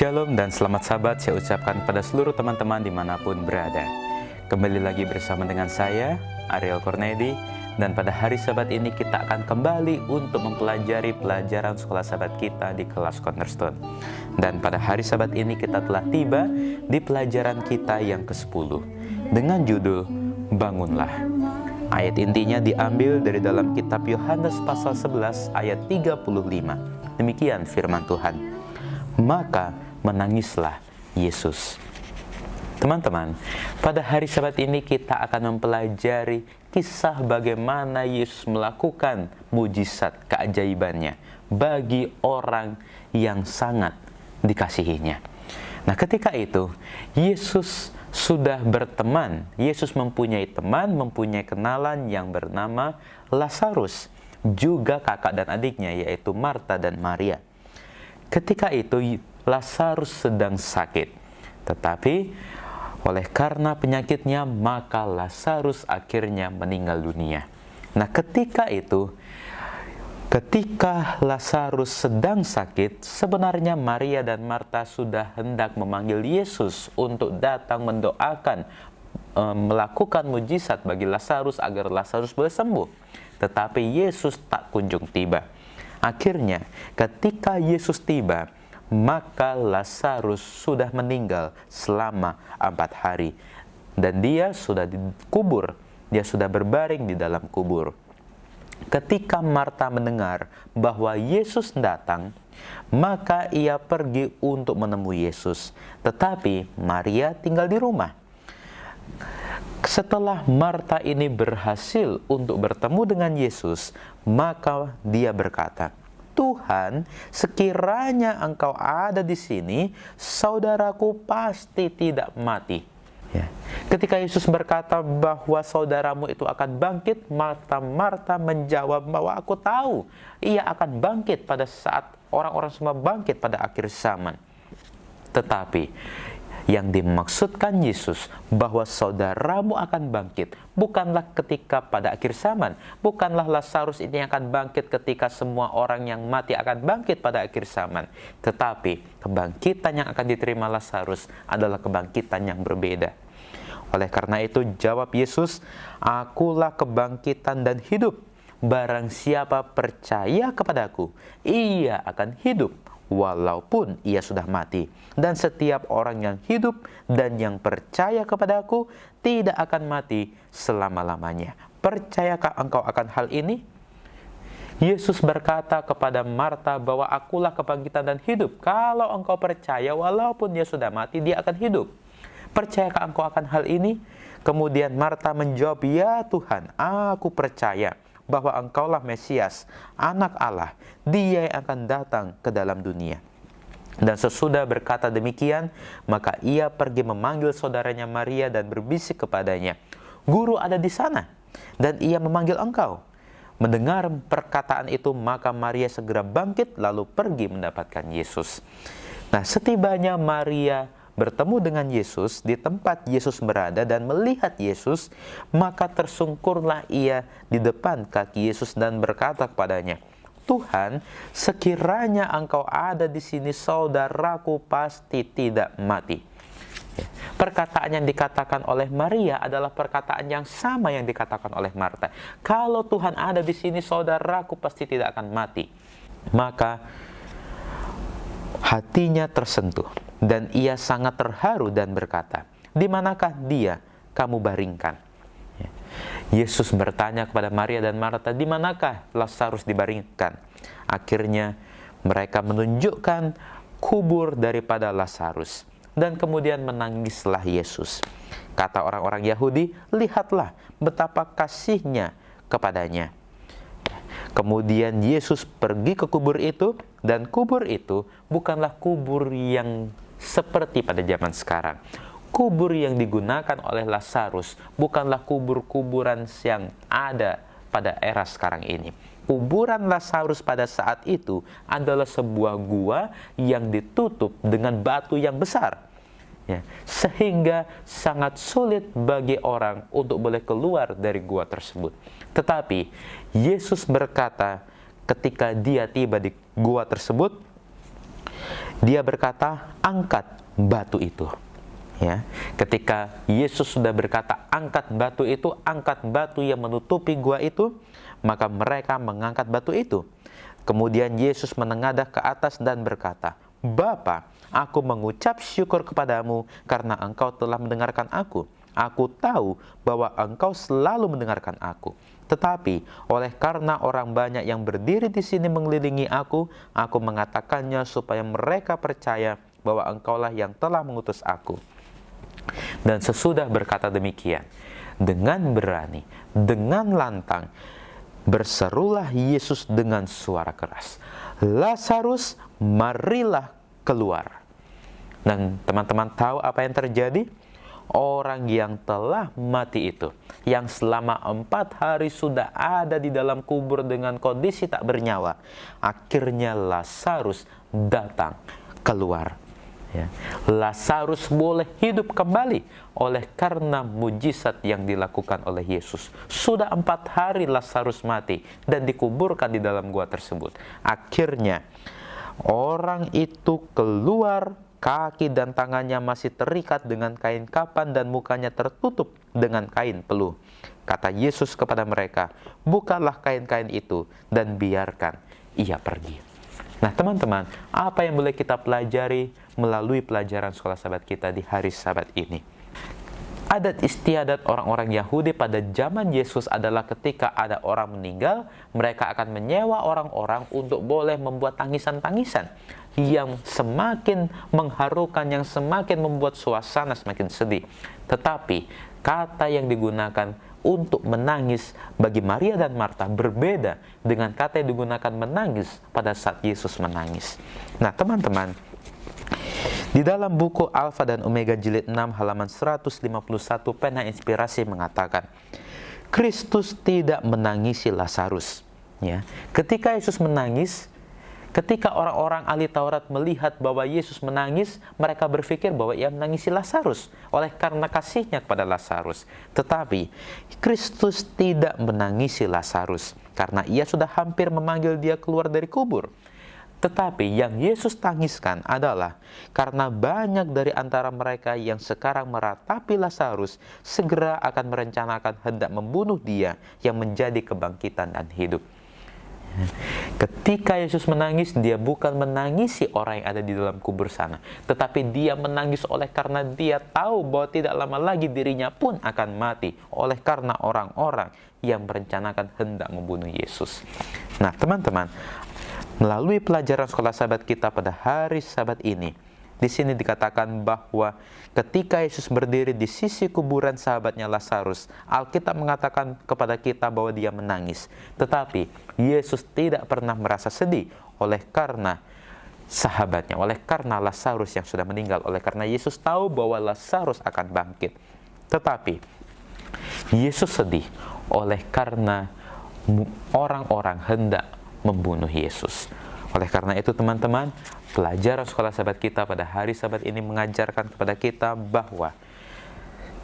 Shalom dan selamat sahabat saya ucapkan pada seluruh teman-teman dimanapun berada. Kembali lagi bersama dengan saya, Ariel Cornedi. Dan pada hari Sabat ini kita akan kembali untuk mempelajari pelajaran sekolah Sabat kita di kelas Cornerstone. Dan pada hari Sabat ini kita telah tiba di pelajaran kita yang ke-10 dengan judul Bangunlah. Ayat intinya diambil dari dalam kitab Yohanes pasal 11 ayat 35. Demikian firman Tuhan. Maka menangislah Yesus. Teman-teman, pada hari Sabat ini kita akan mempelajari kisah bagaimana Yesus melakukan mujizat keajaibannya bagi orang yang sangat dikasihinya. Nah, ketika itu Yesus sudah berteman. Yesus mempunyai teman, mempunyai kenalan yang bernama Lazarus, juga kakak dan adiknya yaitu Marta dan Maria. Ketika itu Lazarus sedang sakit, tetapi oleh karena penyakitnya maka Lazarus akhirnya meninggal dunia. Nah, ketika Lazarus sedang sakit, sebenarnya Maria dan Marta sudah hendak memanggil Yesus untuk datang mendoakan, melakukan mujizat bagi Lazarus agar Lazarus boleh sembuh. Tetapi Yesus tak kunjung tiba. Akhirnya, ketika Yesus tiba, maka Lazarus sudah meninggal selama 4 hari. Dan dia sudah dikubur, dia sudah berbaring di dalam kubur. Ketika Marta mendengar bahwa Yesus datang, maka ia pergi untuk menemui Yesus. Tetapi Maria tinggal di rumah. Setelah Marta ini berhasil untuk bertemu dengan Yesus, maka dia berkata, "Tuhan, sekiranya Engkau ada di sini, saudaraku pasti tidak mati." Ya. Ketika Yesus berkata bahwa saudaramu itu akan bangkit, Marta menjawab bahwa aku tahu ia akan bangkit pada saat orang-orang semua bangkit pada akhir zaman. Tetapi yang dimaksudkan Yesus bahwa saudaramu akan bangkit bukanlah ketika pada akhir zaman, bukanlah Lazarus ini yang akan bangkit ketika semua orang yang mati akan bangkit pada akhir zaman, tetapi kebangkitan yang akan diterima Lazarus adalah kebangkitan yang berbeda. Oleh karena itu jawab Yesus, "Akulah kebangkitan dan hidup. Barang siapa percaya kepadaku, ia akan hidup walaupun ia sudah mati. Dan setiap orang yang hidup dan yang percaya kepadaku tidak akan mati selama-lamanya. Percayakah engkau akan hal ini?" Yesus berkata kepada Marta bahwa akulah kebangkitan dan hidup. Kalau engkau percaya walaupun dia sudah mati, dia akan hidup. Percayakah engkau akan hal ini? Kemudian Marta menjawab, "Ya Tuhan, aku percaya bahwa Engkaulah Mesias, Anak Allah, Dia yang akan datang ke dalam dunia." Dan sesudah berkata demikian, maka ia pergi memanggil saudaranya Maria dan berbisik kepadanya, "Guru ada di sana, dan ia memanggil engkau." Mendengar perkataan itu, maka Maria segera bangkit lalu pergi mendapatkan Yesus. Nah, setibanya Maria bertemu dengan Yesus di tempat Yesus berada dan melihat Yesus, maka tersungkurlah ia di depan kaki Yesus dan berkata kepadanya, "Tuhan, sekiranya Engkau ada di sini, saudaraku pasti tidak mati." Perkataan yang dikatakan oleh Maria adalah perkataan yang sama yang dikatakan oleh Marta. Kalau Tuhan ada di sini, saudaraku pasti tidak akan mati. Maka hatinya tersentuh dan ia sangat terharu dan berkata, "Di manakah dia kamu baringkan?" Yesus bertanya kepada Maria dan Marta, "Di manakah Lazarus dibaringkan?" Akhirnya mereka menunjukkan kubur daripada Lazarus. Dan kemudian menangislah Yesus. Kata orang-orang Yahudi, "Lihatlah betapa kasihnya kepadanya." Kemudian Yesus pergi ke kubur itu, dan kubur itu bukanlah kubur yang seperti pada zaman sekarang. Kubur yang digunakan oleh Lazarus bukanlah kuburan yang ada pada era sekarang ini. Kuburan Lazarus pada saat itu adalah sebuah gua yang ditutup dengan batu yang besar. Ya, sehingga sangat sulit bagi orang untuk boleh keluar dari gua tersebut. Tetapi Yesus berkata ketika dia tiba di gua tersebut, Dia berkata, angkat batu itu. Ya, ketika Yesus sudah berkata, angkat batu itu, angkat batu yang menutupi gua itu, maka mereka mengangkat batu itu. Kemudian Yesus menengadah ke atas dan berkata, Bapa, aku mengucap syukur kepadamu karena engkau telah mendengarkan aku. Aku tahu bahwa engkau selalu mendengarkan aku. Tetapi oleh karena orang banyak yang berdiri di sini mengelilingi aku mengatakannya supaya mereka percaya bahwa engkaulah yang telah mengutus aku. Dan sesudah berkata demikian, dengan berani, dengan lantang, berserulah Yesus dengan suara keras, Lazarus, marilah keluar. Dan teman-teman tahu apa yang terjadi? Orang yang telah mati itu, yang selama 4 hari sudah ada di dalam kubur dengan kondisi tak bernyawa, akhirnya Lazarus datang keluar. Ya. Lazarus boleh hidup kembali oleh karena mujizat yang dilakukan oleh Yesus. Sudah 4 hari Lazarus mati dan dikuburkan di dalam gua tersebut. Akhirnya orang itu keluar, kaki dan tangannya masih terikat dengan kain kapan dan mukanya tertutup dengan kain peluh. Kata Yesus kepada mereka, bukalah kain-kain itu dan biarkan ia pergi. Nah teman-teman, apa yang boleh kita pelajari melalui pelajaran sekolah sahabat kita di hari Sabat ini? Adat istiadat orang-orang Yahudi pada zaman Yesus adalah ketika ada orang meninggal, mereka akan menyewa orang-orang untuk boleh membuat tangisan-tangisan yang semakin mengharukan, yang semakin membuat suasana semakin sedih. Tetapi kata yang digunakan untuk menangis bagi Maria dan Marta berbeda dengan kata yang digunakan menangis pada saat Yesus menangis. Nah teman-teman, di dalam buku Alfa dan Omega jilid 6 halaman 151 pena inspirasi mengatakan, Kristus tidak menangisi Lazarus. Ya, ketika Yesus menangis, ketika orang-orang ahli Taurat melihat bahwa Yesus menangis, mereka berpikir bahwa ia menangisi Lazarus oleh karena kasihnya kepada Lazarus. Tetapi Kristus tidak menangisi Lazarus karena ia sudah hampir memanggil dia keluar dari kubur. Tetapi yang Yesus tangiskan adalah karena banyak dari antara mereka yang sekarang meratapi Lazarus segera akan merencanakan hendak membunuh dia yang menjadi kebangkitan dan hidup. Ketika Yesus menangis, dia bukan menangisi orang yang ada di dalam kubur sana, tetapi dia menangis oleh karena dia tahu bahwa tidak lama lagi dirinya pun akan mati oleh karena orang-orang yang merencanakan hendak membunuh Yesus. Nah teman-teman, melalui pelajaran sekolah sahabat kita pada hari Sabat ini, di sini dikatakan bahwa ketika Yesus berdiri di sisi kuburan sahabatnya Lazarus, Alkitab mengatakan kepada kita bahwa dia menangis. Tetapi Yesus tidak pernah merasa sedih oleh karena sahabatnya, oleh karena Lazarus yang sudah meninggal, oleh karena Yesus tahu bahwa Lazarus akan bangkit. Tetapi Yesus sedih oleh karena orang-orang hendak membunuh Yesus. Oleh karena itu teman-teman, pelajaran sekolah sahabat kita pada hari Sabat ini mengajarkan kepada kita bahwa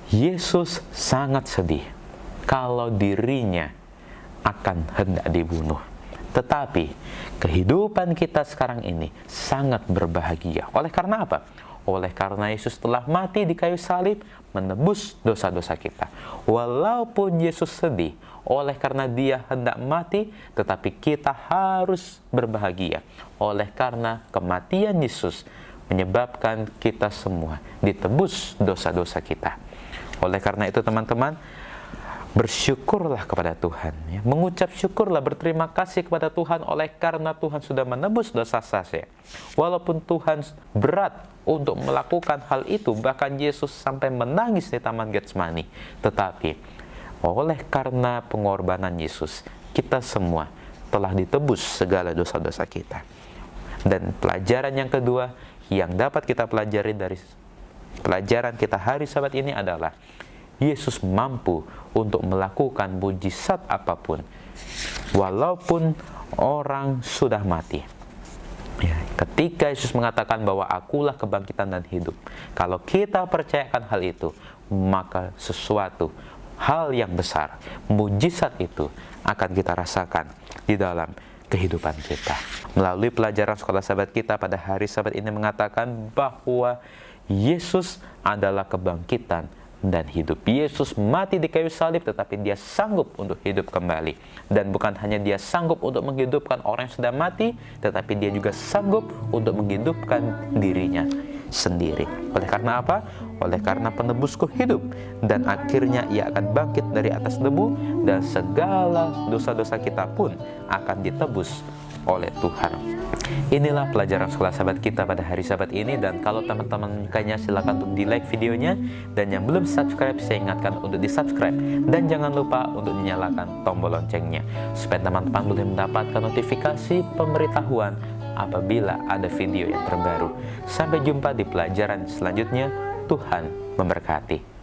Yesus sangat sedih kalau dirinya akan hendak dibunuh. Tetapi kehidupan kita sekarang ini sangat berbahagia. Oleh karena apa? Oleh karena Yesus telah mati di kayu salib menebus dosa-dosa kita. Walaupun Yesus sedih oleh karena dia hendak mati, tetapi kita harus berbahagia oleh karena kematian Yesus menyebabkan kita semua ditebus dosa-dosa kita. Oleh karena itu teman-teman, bersyukurlah kepada Tuhan, ya. Mengucap syukurlah, berterima kasih kepada Tuhan oleh karena Tuhan sudah menebus dosa saya. Walaupun Tuhan berat untuk melakukan hal itu, bahkan Yesus sampai menangis di Taman Getsemani, tetapi oleh karena pengorbanan Yesus, kita semua telah ditebus segala dosa-dosa kita. Dan pelajaran yang kedua yang dapat kita pelajari dari pelajaran kita hari Sabat ini adalah Yesus mampu untuk melakukan mujizat apapun walaupun orang sudah mati. Ya, ketika Yesus mengatakan bahwa akulah kebangkitan dan hidup, kalau kita percayakan hal itu, maka sesuatu hal yang besar, mujizat itu akan kita rasakan di dalam kehidupan kita. Melalui pelajaran sekolah sahabat kita pada hari Sabat ini mengatakan bahwa Yesus adalah kebangkitan dan hidup. Yesus mati di kayu salib, tetapi dia sanggup untuk hidup kembali. Dan bukan hanya dia sanggup untuk menghidupkan orang yang sudah mati, tetapi dia juga sanggup untuk menghidupkan dirinya sendiri. Oleh karena apa? Oleh karena penebusku hidup, dan akhirnya ia akan bangkit dari atas debu, dan segala dosa-dosa kita pun akan ditebus oleh Tuhan. Inilah pelajaran sekolah sahabat kita pada hari Sabat ini, dan kalau teman-teman menyukainya silakan untuk di like videonya, dan yang belum subscribe saya ingatkan untuk di subscribe, dan jangan lupa untuk menyalakan tombol loncengnya supaya teman-teman boleh mendapatkan notifikasi pemberitahuan apabila ada video yang terbaru. Sampai jumpa di pelajaran selanjutnya. Tuhan memberkati.